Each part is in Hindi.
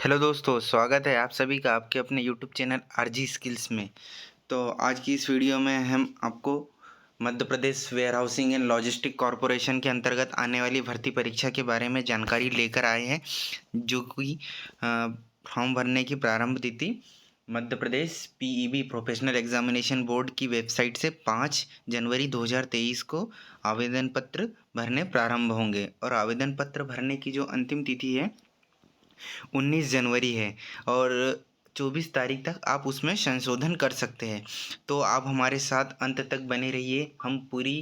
हेलो दोस्तों, स्वागत है आप सभी का आपके अपने यूट्यूब चैनल आरजी स्किल्स में। तो आज की इस वीडियो में हम आपको Madhya Pradesh warehousing and logistic corporation के अंतर्गत आने वाली भर्ती परीक्षा के बारे में जानकारी लेकर आए हैं, जो कि फॉर्म भरने की प्रारंभ तिथि Madhya Pradesh PEB professional examination board की वेबसाइट से 5 जनवरी 2023 को आवेदन पत्र भरने प्रारंभ होंगे। और आवेदन पत्र भरने की जो अंतिम तिथि है 19 जनवरी है और 24 तारीख तक आप उसमें संशोधन कर सकते हैं। तो आप हमारे साथ अंत तक बने रहिए। हम पूरी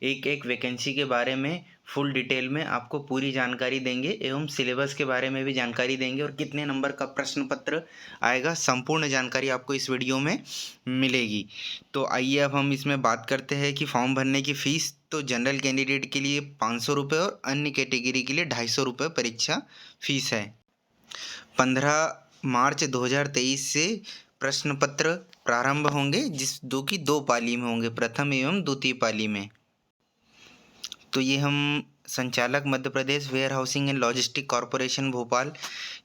एक एक वैकेंसी के बारे में फुल डिटेल में आपको पूरी जानकारी देंगे एवं सिलेबस के बारे में भी जानकारी देंगे और कितने नंबर का प्रश्न पत्र आएगा, संपूर्ण जानकारी आपको इस वीडियो में मिलेगी। तो आइए अब हम इसमें बात करते हैं कि फॉर्म भरने की फ़ीस। तो जनरल कैंडिडेट के लिए 500 रुपये और अन्य कैटेगरी के लिए 250 रुपये परीक्षा फ़ीस है। 15 मार्च 2023 से प्रश्न पत्र प्रारंभ होंगे, जो कि 2 पाली में होंगे, प्रथम एवं द्वितीय पाली में। तो ये हम संचालक Madhya Pradesh warehousing and logistic corporation Bhopal,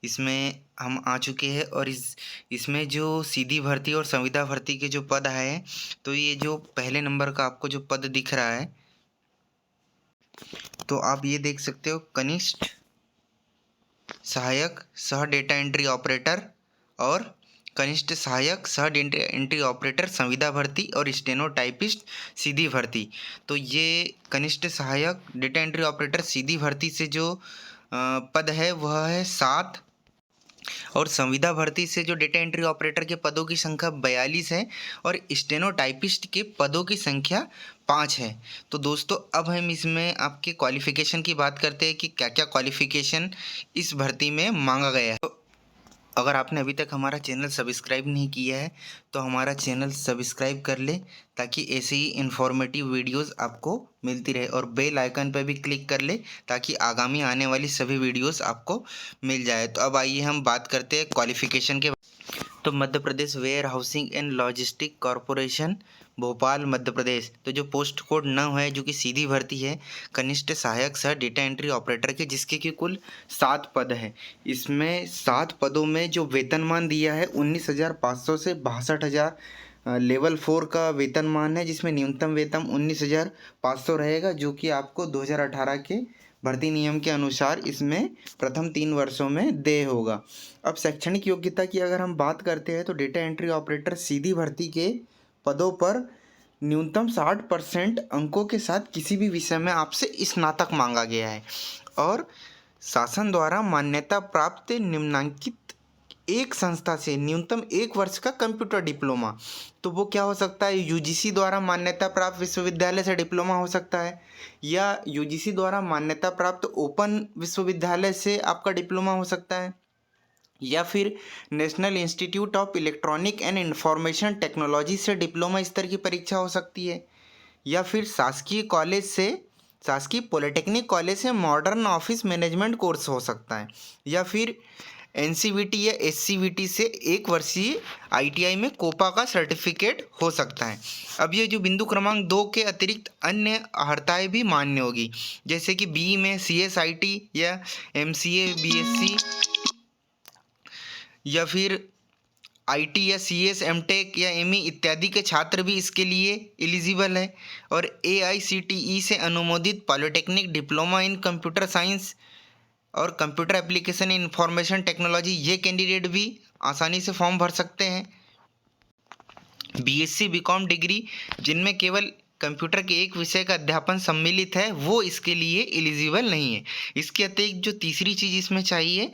इसमें हम आ चुके हैं। और इसमें जो सीधी भर्ती और संविदा भर्ती के जो पद आए हैं, तो ये जो पहले नंबर का आपको जो पद दिख रहा है, तो आप ये देख सकते हो, कनिष्ठ सहायक सह डेटा एंट्री ऑपरेटर और कनिष्ठ सहायक सह डेटा एंट्री ऑपरेटर संविदा भर्ती और स्टेनो टाइपिस्ट सीधी भर्ती। तो ये कनिष्ठ सहायक डेटा एंट्री ऑपरेटर सीधी भर्ती से जो पद है वह है 7 और संविदा भर्ती से जो डेटा एंट्री ऑपरेटर के पदों की संख्या 42 है और स्टेनो टाइपिस्ट के पदों की संख्या 5 है। तो दोस्तों अब हम इसमें आपके क्वालिफ़िकेशन की बात करते हैं कि क्या क्या क्वालिफ़िकेशन इस भर्ती में मांगा गया है। तो अगर आपने अभी तक हमारा चैनल सब्सक्राइब नहीं किया है तो हमारा चैनल सब्सक्राइब कर ले, ताकि ऐसे ही इन्फॉर्मेटिव वीडियोस आपको मिलती रहे, और बेल आइकन पर भी क्लिक कर ले ताकि आगामी आने वाली सभी वीडियोस आपको मिल जाए। तो अब आइए हम बात करते हैं क्वालिफ़िकेशन के। तो Madhya Pradesh warehousing and logistic corporation Bhopal Madhya Pradesh, तो जो पोस्ट कोड 9 है, जो कि सीधी भर्ती है कनिष्ठ सहायक सह डेटा एंट्री ऑपरेटर के, जिसके कि कुल 7 पद हैं। इसमें 7 पदों में जो वेतनमान दिया है 19,500 से 62,000 लेवल 4 का वेतनमान है, जिसमें न्यूनतम वेतन 19,500 रहेगा, जो कि आपको 2018 के भर्ती नियम के अनुसार इसमें प्रथम 3 वर्षों में देय होगा। अब शैक्षणिक योग्यता की अगर हम बात करते हैं तो डेटा एंट्री ऑपरेटर सीधी भर्ती के पदों पर न्यूनतम 60% अंकों के साथ किसी भी विषय में आपसे स्नातक मांगा गया है, और शासन द्वारा मान्यता प्राप्त निम्नांकित एक संस्था से न्यूनतम 1 वर्ष का कंप्यूटर डिप्लोमा। तो वो क्या हो सकता है, यूजीसी द्वारा मान्यता प्राप्त विश्वविद्यालय से डिप्लोमा हो सकता है, या यूजीसी द्वारा मान्यता प्राप्त ओपन विश्वविद्यालय से आपका डिप्लोमा हो सकता है, या फिर national institute of electronic and information technology से डिप्लोमा स्तर की परीक्षा हो सकती है, या फिर शासकीय पॉलिटेक्निक कॉलेज से मॉडर्न ऑफिस मैनेजमेंट कोर्स हो सकता है, या फिर एनसीवीटी या एससीवीटी से 1 वर्षीय आईटीआई में कोपा का सर्टिफिकेट हो सकता है। अब ये जो बिंदु क्रमांक 2 के अतिरिक्त अन्य अर्हताएँ भी मान्य होगी, जैसे कि बी में सीएसआईटी या एमसीए बीएससी, या फिर आईटी या सीएस एमटेक या एमई इत्यादि के छात्र भी इसके लिए एलिजिबल है। और एआईसीटीई से अनुमोदित polytechnic diploma in computer science और computer application in information technology, ये कैंडिडेट भी आसानी से फॉर्म भर सकते हैं। बीएससी बीकॉम डिग्री जिनमें केवल कंप्यूटर के एक विषय का अध्यापन सम्मिलित है, वो इसके लिए एलिजिबल नहीं है। इसके अतिरिक्त जो तीसरी चीज़ इसमें चाहिए,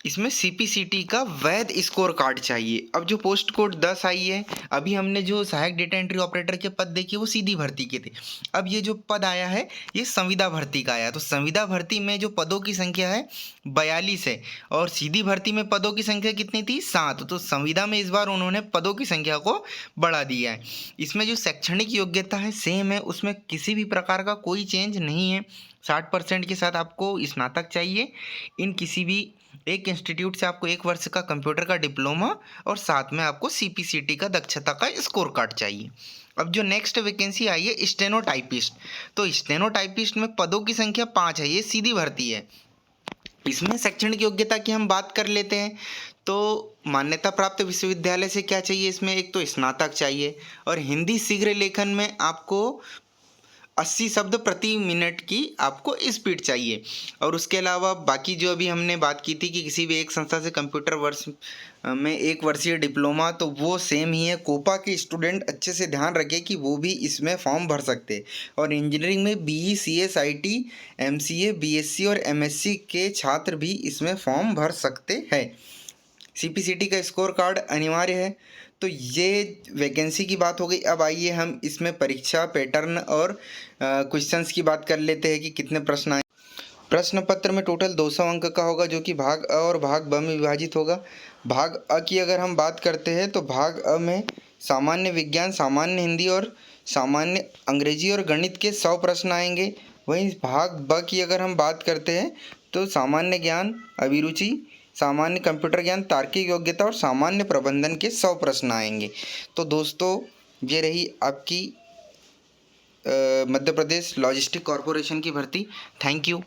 इसमें सीपीसीटी का वैध स्कोर कार्ड चाहिए। अब जो पोस्ट कोड 10 आई है, अभी हमने जो सहायक डेटा एंट्री ऑपरेटर के पद देखे वो सीधी भर्ती के थे। अब ये जो पद आया है ये संविदा भर्ती का आया। तो संविदा भर्ती में जो पदों की संख्या है 42 है, और सीधी भर्ती में पदों की संख्या कितनी थी, 7। तो संविदा में इस बार उन्होंने पदों की संख्या को बढ़ा दिया है। इसमें जो शैक्षणिक योग्यता है सेम है, उसमें किसी भी प्रकार का कोई चेंज नहीं है। 60% के साथ आपको स्नातक चाहिए इन किसी भी एक इंस्टीट्यूट से, आपको 1 वर्ष का कंप्यूटर का डिप्लोमा, और साथ में आपको सीपीसीटी का दक्षता का स्कोर कार्ड चाहिए। अब जो नेक्स्ट वैकेंसी आई है स्टेनो टाइपिस्ट, तो स्टेनो टाइपिस्ट में पदों की संख्या 5 है, ये सीधी भर्ती है। इसमें शैक्षणिक योग्यता की हम बात कर लेते हैं तो मान्यता प्राप्त विश्वविद्यालय से क्या चाहिए, इसमें एक तो स्नातक चाहिए और हिंदी शीघ्र लेखन में आपको 80 शब्द प्रति मिनट की आपको स्पीड चाहिए। और उसके अलावा बाकी जो अभी हमने बात की थी कि किसी भी एक संस्था से कंप्यूटर वर्ष में 1 वर्षीय डिप्लोमा, तो वो सेम ही है। कोपा के स्टूडेंट अच्छे से ध्यान रखें कि वो भी इसमें फॉर्म भर सकते हैं। और इंजीनियरिंग में BE CS IT MCA BSc और MSc के छात्र भी इसमें फॉर्म भर सकते हैं। CPCT का स्कोर कार्ड अनिवार्य है। तो ये वैकेंसी की बात हो गई। अब आइए हम इसमें परीक्षा पैटर्न और क्वेश्चंस की बात कर लेते हैं कि कितने प्रश्न आए। प्रश्न पत्र में टोटल 200 अंक का होगा, जो कि भाग अ और भाग ब में विभाजित होगा। भाग अ की अगर हम बात करते हैं तो भाग अ में सामान्य विज्ञान, सामान्य हिंदी और सामान्य अंग्रेजी और गणित के 100 प्रश्न आएंगे। वहीं भाग ब की अगर हम बात करते हैं तो सामान्य ज्ञान, अभिरुचि, सामान्य कंप्यूटर ज्ञान, तार्किक योग्यता और सामान्य प्रबंधन के 100 प्रश्न आएंगे। तो दोस्तों ये रही आपकी मध्य प्रदेश लॉजिस्टिक कॉरपोरेशन की भर्ती। Thank you.